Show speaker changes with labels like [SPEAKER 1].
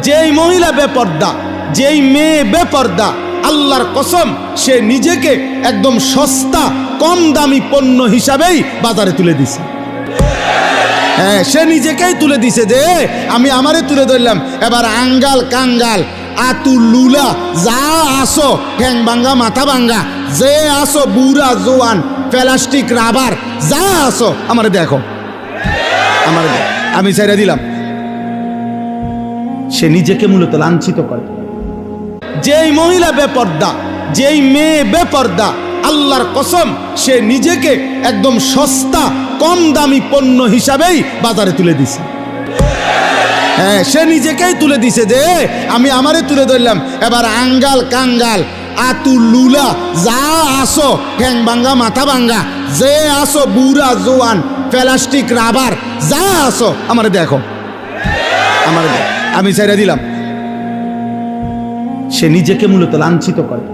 [SPEAKER 1] যেই মহিলা বেপর্দা, যেই মেয়ে বেপর্দা, আল্লাহর কসম সে নিজেকে একদম সস্তা কম দামি পণ্য হিসাবেই বাজারে তুলে দিছে। হ্যাঁ, সে নিজেকেই তুলে দিছে যে আমি আমারে তুলে ধরলাম। এবার আঙ্গাল কাঙ্গাল আতুল লুলা যা আসো, ঠ্যাং ভাঙ্গা মাথা ভাঙ্গা যে আসো, বুড়া জোয়ান প্লাস্টিক রাবার যা আসো, আমারে দেখো, আমারে দেখো, আমি ছেড়ে দিলাম। সে নিজেকে মূলত লাঞ্ছিত করে। যেই মহিলা বেপর্দা, যেই মেয়ে বেপর্দা, আল্লাহর কসম সে নিজেকে একদম সস্তা কম দামি পণ্য হিসাবেই বাজারে তুলে দিছে। হ্যাঁ, সে নিজেকেই তুলে দিছে যে আমি আমারে তুলে ধরলাম। এবার আঙ্গাল কাঙ্গাল আতুল লুলা যা আসো, ঠ্যাং ভাঙ্গা মাথা ভাঙ্গা যে আসো, বুড়া জোয়ান প্লাস্টিক রাবার যা আসো, আমারে দেখো, আমারে দেখো, আমি ছেড়ে দিলাম। সে নিজেকে মূলত লাঞ্ছিত করে।